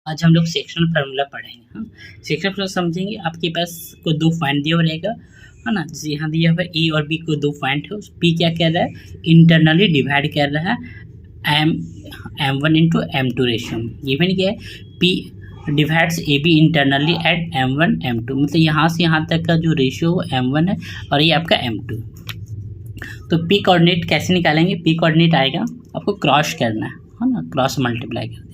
आज हम लोग सेक्शनल फार्मूला पढ़ेंगे। हाँ, सेक्शनल फार्मूला समझेंगे। आपके पास को दो पॉइंट दिया रहेगा, है ना। जैसे यहाँ दिया हुआ ए और बी को दो पॉइंट है। पी क्या कह रहा है, इंटरनली डिवाइड कर रहा है m1 इंटू m2 रेशियो में। गिवन क्या है, P divides A B internally at m1 m2, मतलब यहाँ से यहाँ तक का जो रेशियो वो m1 है और ये आपका m2। तो पी कोऑर्डिनेट कैसे निकालेंगे, पी कोऑर्डिनेट आएगा आपको क्रॉस करना है ना, क्रॉस मल्टीप्लाई कर देना।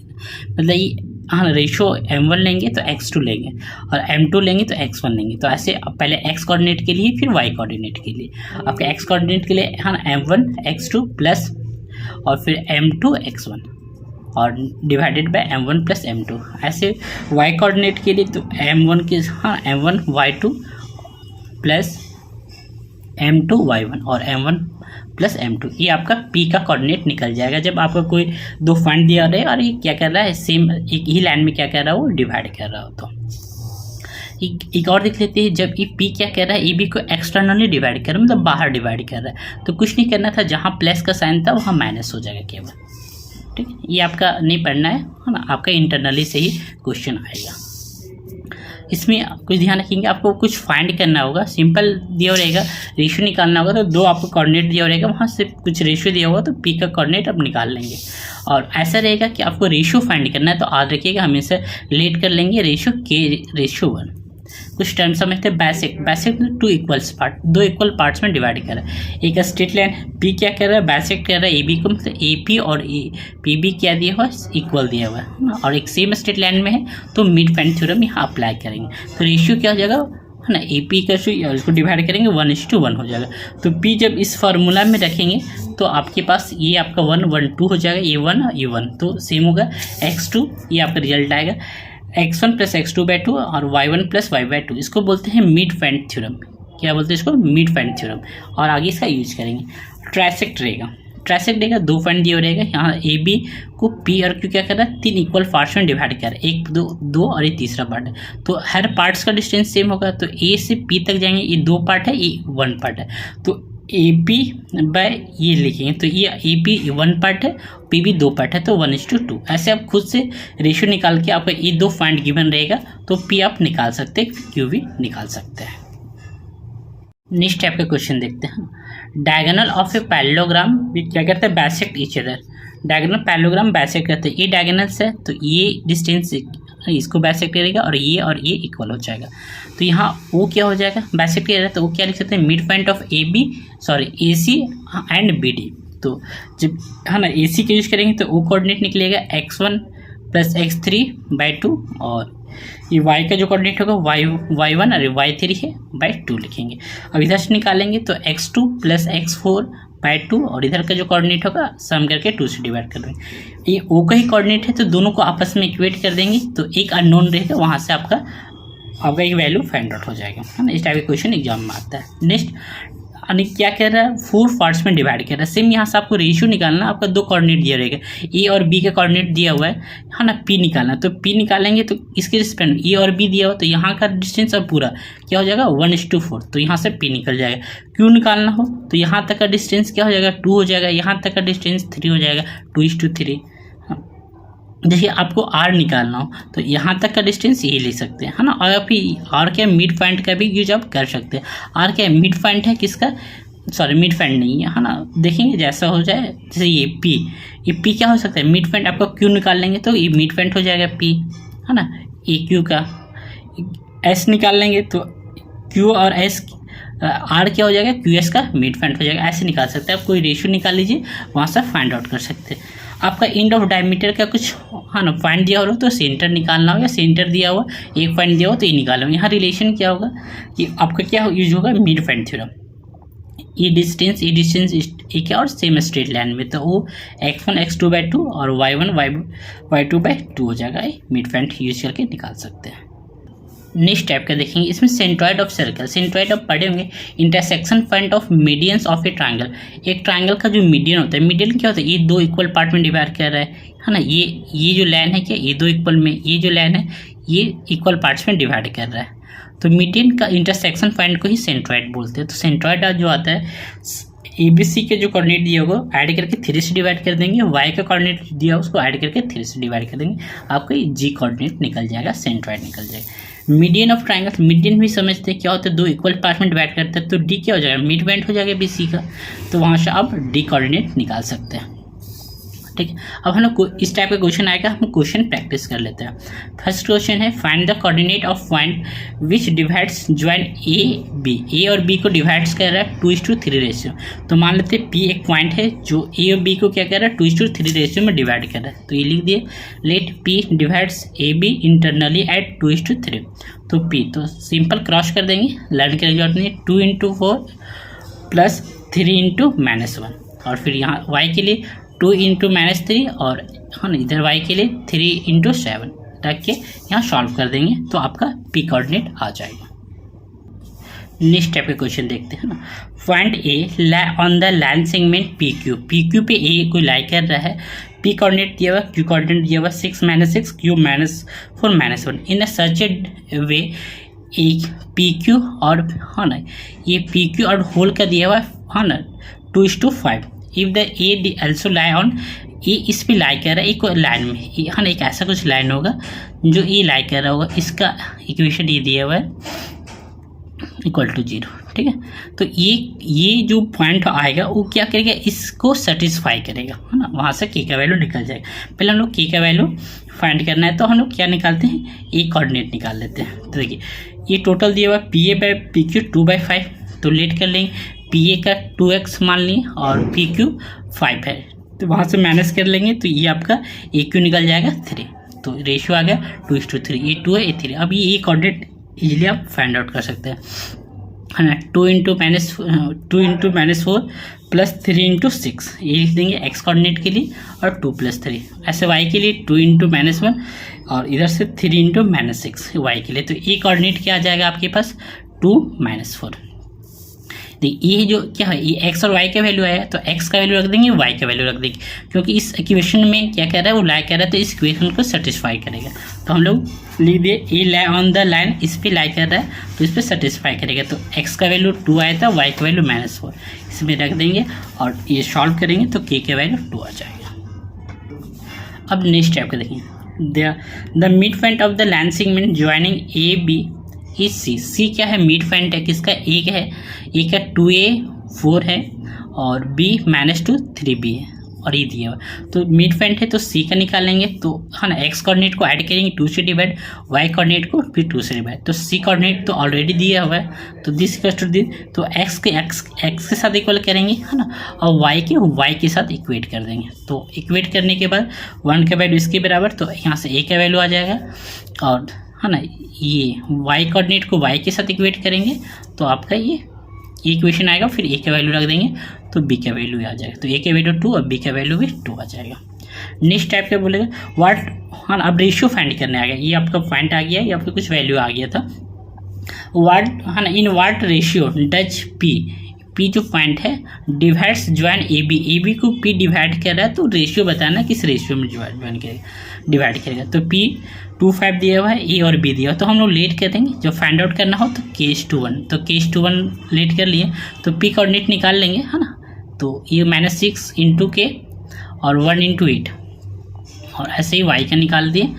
मतलब ये हाँ, रेशियो m1 लेंगे तो x2 लेंगे और m2 लेंगे तो x1 लेंगे। तो ऐसे पहले x कोऑर्डिनेट के लिए फिर y कोऑर्डिनेट के लिए। आपके x कोऑर्डिनेट के लिए हाँ m1 x2 प्लस और फिर m2 x1 और divided by m1 plus m2। ऐसे y कोऑर्डिनेट के लिए तो m1 के हाँ m1 y2 plus m2 y1 और m1 प्लस m2, ये आपका p का कोऑर्डिनेट निकल जाएगा जब आपको कोई दो पॉइंट दिया रहे और ये क्या कर रहा है, सेम एक ही लाइन में क्या कर रहा है, वो डिवाइड कर रहा हो। तो एक और देख लेते हैं, जब ये p क्या कर रहा है, ए बी को एक्सटर्नली डिवाइड कर रहा है, मतलब बाहर डिवाइड कर रहा है, तो कुछ नहीं करना था, जहाँ प्लस का साइन था वहाँ माइनस हो जाएगा केवल। ठीक है, ये आपका नहीं पढ़ना है ना, आपका इंटरनली से ही क्वेश्चन आएगा। इसमें कुछ ध्यान रखेंगे, आपको कुछ फाइंड करना होगा। सिंपल दिया रहेगा, रेशियो निकालना होगा, तो दो आपको कोऑर्डिनेट दिया रहेगा, वहाँ से कुछ रेशियो दिया होगा तो पी का कोऑर्डिनेट आप निकाल लेंगे। और ऐसा रहेगा कि आपको रेशियो फाइंड करना है, तो याद रखिएगा हमेशा रिलेट कर लेंगे रेशियो के रेशियो 1। कुछ टर्म समझते हैं, बेसिक दो इक्वल पार्ट्स में डिवाइड कर रहा है। एक स्ट्रेट लाइन पी क्या कर रहा है, बेसिक कर रहा है ए बी को, मतलब ए पी और पी बी क्या दिया हुआ है, इक्वल दिया हुआ है, और एक सेम स्ट्रेट लाइन में है तो मिड पॉइंट थ्योरम यहाँ अप्लाई करेंगे। तो रेशियो क्या हो जाएगा, है ना, ए पी का इसको डिवाइड करेंगे 1:1 हो जाएगा। तो पी जब इस फार्मूला में रखेंगे तो आपके पास ये आपका 1 1 2 हो जाएगा, ये 1 ये 1 तो सेम होगा x2, ये आपका रिजल्ट आएगा x1 प्लस x2/2 और y1 प्लस y/2। इसको बोलते हैं मिड पॉइंट थ्योरम। क्या बोलते हैं इसको, मिड पॉइंट थ्योरम। और आगे इसका यूज करेंगे। ट्राइसेक्ट रहेगा, दो पॉइंट दिए रहेगा, यहाँ ए बी को पी और क्यू क्या कर रहा है, तीन इक्वल पार्ट्स में डिवाइड कर रहा है, एक दो और ये तीसरा पार्ट है, तो हर पार्ट्स का डिस्टेंस सेम होगा। तो ए से पी तक जाएंगे, ये दो पार्ट है, ये 1 पार्ट है, तो ए पी बाय ये लिखेंगे, तो ये ए पी 1 पार्ट है, पी भी 2 पार्ट है, तो 1:2। ऐसे आप खुद से रेशियो निकाल के आपका ये दो पॉइंट गिवन रहेगा तो पी आप निकाल सकते हैं, क्यू भी निकाल सकते हैं। नेक्स्ट टाइप का क्वेश्चन देखते हैं। डायगोनल ऑफ ए पैरेललोग्राम क्या करते हैं, bisect each other. Diagonal parallelogram bisect करते हैं, ये डायगोनल्स है तो ये डिस्टेंस इसको बाइसेक्ट करेगा और ये इक्वल हो जाएगा। तो यहाँ वो क्या हो जाएगा, बाइसेक्ट करेगा, तो वो क्या लिख सकते हैं, mid point of A C and B D. तो जब है ना ए सी का यूज करेंगे तो वो कोऑर्डिनेट निकलेगा x1 प्लस x3/2 और ये y का जो कोऑर्डिनेट होगा y1 और y3 है /2 लिखेंगे। अब इधर से निकालेंगे तो x2 प्लस x4/2 और इधर का जो कोऑर्डिनेट होगा सम करके 2 से डिवाइड कर देंगे। ये ओ का ही कोऑर्डिनेट है तो दोनों को आपस में इक्वेट कर देंगे, तो एक अननोन रहेगा, वहाँ से आपका एक वैल्यू फाइंड आउट हो जाएगा, है ना। इस टाइप का क्वेश्चन एग्जाम में आता है। नेक्स्ट क्या कह रहा है, 4 पार्ट्स में डिवाइड कर रहा है। सेम यहाँ से आपको रेशियो निकालना, आपका दो कोऑर्डिनेट दिया रहेगा, ए और बी का कोऑर्डिनेट दिया हुआ है ना, पी निकालना। तो पी निकालेंगे तो इसके रिस्पेक्ट ए और बी दिया हुआ, तो यहाँ का डिस्टेंस अब पूरा क्या हो जाएगा 1:4, तो यहाँ से पी निकल जाएगा। क्यू निकालना हो तो यहाँ तक का डिस्टेंस क्या हो जाएगा 2 हो जाएगा, यहाँ तक का डिस्टेंस 3 हो जाएगा, 2:3। देखिए आपको आर निकालना हो तो यहाँ तक का डिस्टेंस ये ले सकते हैं, है ना। और फिर आर क्या मिड पॉइंट का भी यूज आप कर सकते हैं। आर क्या मिड पॉइंट है किसका, सॉरी मिड पॉइंट नहीं है ना, देखेंगे जैसा हो जाए। जैसे ये पी क्या हो सकता है, मिड पॉइंट आपका क्यू निकाल लेंगे तो ये मिड पॉइंट हो जाएगा पी, है ना। ए क्यू का एस निकाल लेंगे तो क्यू और एस आर क्या हो जाएगा, क्यू एस का मिड पॉइंट हो जाएगा। ऐसे निकाल सकते हैं आप, कोई रेशियो निकाल लीजिए, वहाँ से फाइंड आउट कर सकते हैं। आपका एंड ऑफ डायमीटर का कुछ हाँ ना पॉइंट दिया हो तो सेंटर निकालना हो, या सेंटर दिया हुआ एक पॉइंट दिया हो तो ये निकालो। यहाँ रिलेशन क्या होगा कि आपका क्या यूज होगा, मिड पॉइंट थ्योरम। ये डिस्टेंस एक है और सेम स्ट्रेट लाइन में, तो वो x1 x2/2 और y1 y2/2 हो जाएगा। मिड पॉइंट यूज करके निकाल सकते हैं। नेक्स्ट टाइप का देखेंगे, इसमें सेंट्रॉइड ऑफ सर्कल। सेंट्रॉइड आप पढ़े होंगे, intersection point of medians of A triangle. एक ट्रायंगल का जो मीडियन होता है, मीडियन क्या होता है, ये दो इक्वल पार्ट में डिवाइड कर रहा है ना। ये जो लाइन है क्या, ये दो इक्वल में, ये जो लाइन है ये इक्वल पार्ट्स में डिवाइड कर रहा है। तो मीडियन का इंटरसेक्शन पॉइंट को ही सेंट्रॉइड बोलते हैं। तो सेंट्रॉइड जो आता है ए बी सी के जो कोऑर्डिनेट दिया होगा ऐड करके 3 से डिवाइड कर देंगे, वाई का कोऑर्डिनेट दिया उसको ऐड करके 3 से डिवाइड कर देंगे, आपका जी कोऑर्डिनेट निकल जाएगा, सेंट्रॉइड निकल जाएगा। मीडियन ऑफ ट्राइंगल, मीडियन भी समझते हैं क्या होता है, दो इक्वल पार्ट में डिवाइड करते हैं, तो डी क्या हो जाएगा, मिड पॉइंट हो जाएगा बी सी का, तो वहाँ से आप डी कोऑर्डिनेट निकाल सकते हैं। ठीक है, अब हम लोग इस टाइप का क्वेश्चन आएगा, हम क्वेश्चन प्रैक्टिस कर लेते हैं। फर्स्ट क्वेश्चन है find the coordinate of point which divides join A B, A और बी को डिवाइड्स कर रहा है 2:3 रेशियो। तो मान लेते हैं पी एक पॉइंट है जो ए और बी को क्या कर रहा है 2:3 रेशियो में डिवाइड कर रहा है, तो ये लिख दिए let P divides A B internally at 2:3। तो पी तो सिंपल क्रॉस कर देंगे, लर्न करने की जरूरत नहीं, 2 × 4 प्लस 3 × -1, और फिर यहाँ वाई के लिए 2 × -3 और हाँ इधर y के लिए 3 × 7 रख के यहाँ सॉल्व कर देंगे, तो आपका p कोऑर्डिनेट आ जाएगा। नेक्स्ट टाइप का क्वेश्चन देखते हैं ना, point A lie on the line segment P Q पे ए कोई लाई कर रहा है, p कोऑर्डिनेट दिया हुआ, q कोऑर्डिनेट दिया हुआ 6 -6 q -4 -1 इन सच ए वे एक पी क्यू और हाँ ना ये पी क्यू और होल का दिया हुआ हाँ ना 2:5। If the A also lie on, A इस पे लाई कर रहा है एक लाइन में, हाँ ना एक ऐसा कुछ लाइन होगा जो ए लाई कर रहा होगा, इसका इक्वेशन ये दिया हुआ है = 0। ठीक है, तो ये जो पॉइंट आएगा वो क्या करेगा, इसको सेटिस्फाई करेगा, है ना, वहाँ से के का वैल्यू निकल जाएगा। पहले हम लोग के का वैल्यू फाइंड करना है, तो हम लोग क्या निकालते हैं, ए कोऑर्डिनेट निकाल लेते हैं। तो देखिए ये टोटल दिया हुआ P A by P Q 2/5, तो लेट कर लेंगे, पी ए का 2x मान लिए और पी क्यू 5 है, तो वहाँ से माइनस कर लेंगे, तो ये आपका ए क्यू निकल जाएगा 3, तो रेशियो आ गया 2:3, ये 2 है ये 3। अब ये कोऑर्डिनेट इजीली आप फाइंड आउट कर सकते हैं, है ना, 2 × -4 प्लस 3 × 6, ये लिख देंगे x कोऑर्डिनेट के लिए, और 2 + 3 ऐसे y के लिए 2 × -1 और इधर से 3 × -6 y के लिए, तो ये कोऑर्डिनेट क्या आ जाएगा आपके पास 2 -4। देखिए ये जो क्या है, ये x और y का वैल्यू आया, तो x का वैल्यू रख देंगे, y का वैल्यू रख देंगे, क्योंकि इस इक्वेशन में क्या कर रहा है वो लाई कर रहा है, तो इस इक्वेशन को सेटिस्फाई करेगा। तो हम लोग लिख दिए ए लाई ऑन द लाइन, इस पे लाई कर रहा है तो इस पे सेटिस्फाई करेगा, तो x का वैल्यू 2 आया था, y का वैल्यू -4 इसमें रख देंगे और ये सॉल्व करेंगे तो k का वैल्यू 2 आ जाएगा। अब नेक्स्ट टाइप का देखिए, the mid point of the line segment joining A B is C क्या है, मिड पॉइंट है किसका, ए का है, ए का 2a 4 है और b -2 3b है, और ये दिया हुआ, तो मिड पॉइंट है तो सी का निकालेंगे, तो है ना एक्स कोऑर्डिनेट को ऐड करेंगे 2 से डिवाइड, वाई कोऑर्डिनेट को फिर 2 से डिवाइड, तो सी कोऑर्डिनेट तो ऑलरेडी दिया हुआ है, तो दिस इक्वल टू दिस, तो एक्स के साथ इक्वल करेंगे, है ना, और वाई के साथ इक्वेट कर देंगे, तो इक्वेट करने के बाद 1 का वैल्यू इसके बराबर, तो यहाँ से ए का वैल्यू आ जाएगा, और है ना ये वाई कोऑर्डिनेट को वाई के साथ इक्वेट करेंगे, तो आपका ये इक्वेशन आएगा, फिर ए का वैल्यू रख देंगे तो बी का वैल्यू आ जाएगा, तो ए का वैल्यू 2 और बी का वैल्यू भी 2 आ जाएगा। नेक्स्ट टाइप का बोलेगा व्हाट, हाँ अब रेशियो फाइंड करने आ गया, ये आपका पॉइंट आ गया, ये आपका कुछ वैल्यू आ गया था, व्हाट है ना, in what ratio does P जो पॉइंट है डिवाइड्स ज्वाइन ए बी को पी डिवाइड कर रहा है, तो रेशियो बताना किस रेशियो में ज्वाइन करेगा, डिवाइड करेगा, तो पी 2/5 दिया हुआ है, ए और बी दिया हुआ, तो हम लोग लेट कर देंगे, जब फाइंड आउट करना हो तो k:1, तो k:1 लेट कर लिए, तो p कोऑर्डिनेट निकाल लेंगे, है ना, तो ये -6 × k और 1 × 8 और ऐसे ही y का निकाल दिए।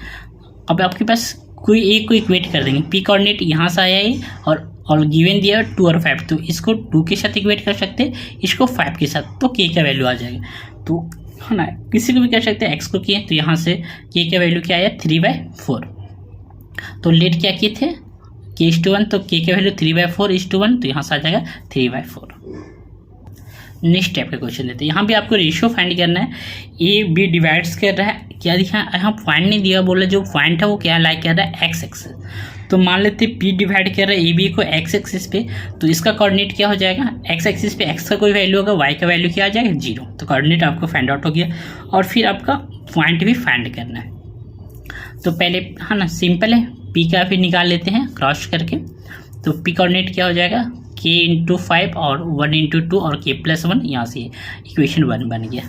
अब आपके पास कोई एक को इक्वेट कर देंगे, p कोऑर्डिनेट यहाँ से आया है और गिवन दिया है 2 और 5, तो इसको 2 के साथ इक्वेट कर सकते हैं, इसको 5 के साथ, तो k का वैल्यू आ जाएगा, तो है ना किसी को भी कर सकते हैं, x को किए तो यहाँ से k का वैल्यू क्या आया 3/4, तो लेट क्या किए थे k:1, तो k का वैल्यू 3/4:1, तो यहाँ से आ जाएगा 3/4। नेक्स्ट टाइप का क्वेश्चन देते हैं, यहाँ भी आपको रेशियो फाइंड करना है, ए बी डिवाइड्स कर रहा है, क्या दिखा यहाँ पॉइंट नहीं दिया, बोला जो पॉइंट है वो क्या लाइक कर रहा है एक्स एक्सिस, तो मान लेते पी डिवाइड कर रहा है ए बी को एक्स एक्सिस पे, तो इसका कोऑर्डिनेट क्या हो जाएगा, एक्स एक्सिस पे एक्स का कोई वैल्यू होगा, वाई का वैल्यू क्या आ जाएगा 0, तो कोऑर्डिनेट आपको फाइंड आउट हो गया, और फिर आपका पॉइंट भी फाइंड करना है, तो पहले है ना सिंपल है, पी का फिर निकाल लेते हैं क्रॉस करके, तो पी कोऑर्डिनेट क्या हो जाएगा k × 5 और 1 × 2 और k+1, यहाँ से इक्वेशन 1 बन गया।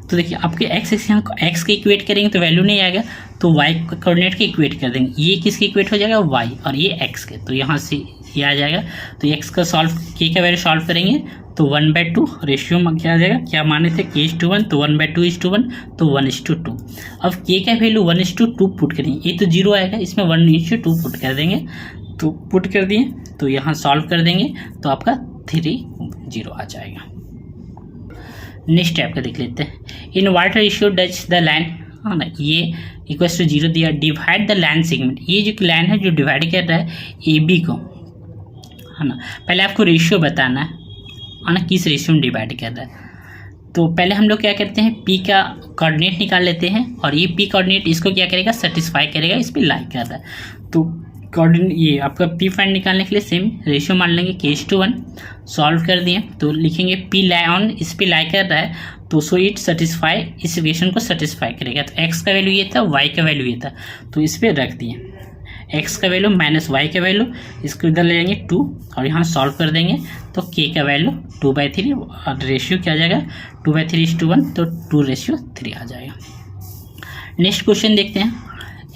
तो देखिए आपके एक्स यहाँ एक्स के इक्वेट करेंगे तो वैल्यू नहीं आएगा, तो वाई कोऑर्डिनेट के इक्वेट कर देंगे, ये किसके इक्वेट हो जाएगा वाई, और ये एक्स के, तो यहाँ से ये आ जाएगा, तो एक्स का सॉल्व k का वैल्यू सॉल्व करेंगे तो 1/2 रेशियो में क्या आ जाएगा, क्या माने थे k:1, तो 1/2:1, तो 1:2। अब k का वैल्यू 1:2 पुट करेंगे, ये तो 0 आएगा, इसमें 1:2 पुट कर देंगे, तो पुट कर दिए, तो यहाँ सॉल्व कर देंगे तो आपका 3 0 आ जाएगा। नेक्स्ट टाइप का देख लेते हैं, in what ratio does the line, हाँ ना, ये इक्वल्स टू 0 दिया, डिवाइड द लाइन सेगमेंट, ये जो लाइन है जो डिवाइड कर रहा है ए बी को, है ना, पहले आपको रेशियो बताना है ना, किस रेशियो में डिवाइड कर रहा है। तो पहले हम लोग क्या करते हैं, पी का कोऑर्डिनेट निकाल लेते हैं, और ये पी कोऑर्डिनेट इसको क्या करेगा, सेटिस्फाई करेगा, इस पर लाई कर रहा है। तो कोऑर्डिनेट ये आपका पी फाइंड निकालने के लिए सेम रेशियो मान लेंगे k:1, सॉल्व कर दिए तो लिखेंगे पी लाई ऑन, इस पे लाई कर रहा है, तो सो इट सेटिस्फाई, इस इक्वेशन को सेटिस्फाई करेगा। तो x का वैल्यू ये था, y का वैल्यू ये था, तो इस पर रख दिए, x का वैल्यू माइनस y का वैल्यू, इसको इधर ले जाएंगे 2 और यहाँ सॉल्व कर देंगे, तो k का वैल्यू 2/3 और रेशियो क्या आ जाएगा 2/3:1, तो 2:3 आ जाएगा। नेक्स्ट क्वेश्चन देखते हैं,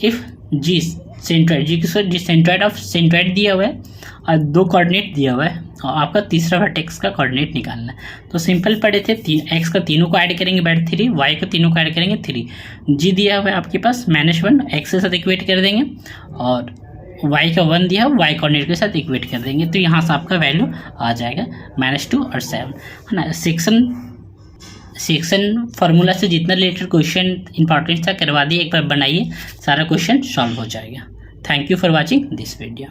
if G centroid, G centroid of centroid दिया हुआ है और 2 कोऑर्डिनेट दिया हुआ है और आपका तीसरा वर्टेक्स का कोऑर्डिनेट निकालना है। तो सिंपल पढ़े थे, x का तीनों को ऐड करेंगे /3, y का तीनों को ऐड करेंगे 3, g दिया हुआ है आपके पास -1, x के साथ इक्वेट कर देंगे, और y का 1 दिया है, y कोऑर्डिनेट के साथ इक्वेट कर देंगे, तो यहाँ से आपका वैल्यू आ जाएगा -2 और 7, है ना। सेक्शन फार्मूला से जितना रिलेटेड क्वेश्चन इंपॉर्टेंट था करवा दिए, एक बार बनाइए, सारा क्वेश्चन सॉल्व हो जाएगा। Thank you for watching this video.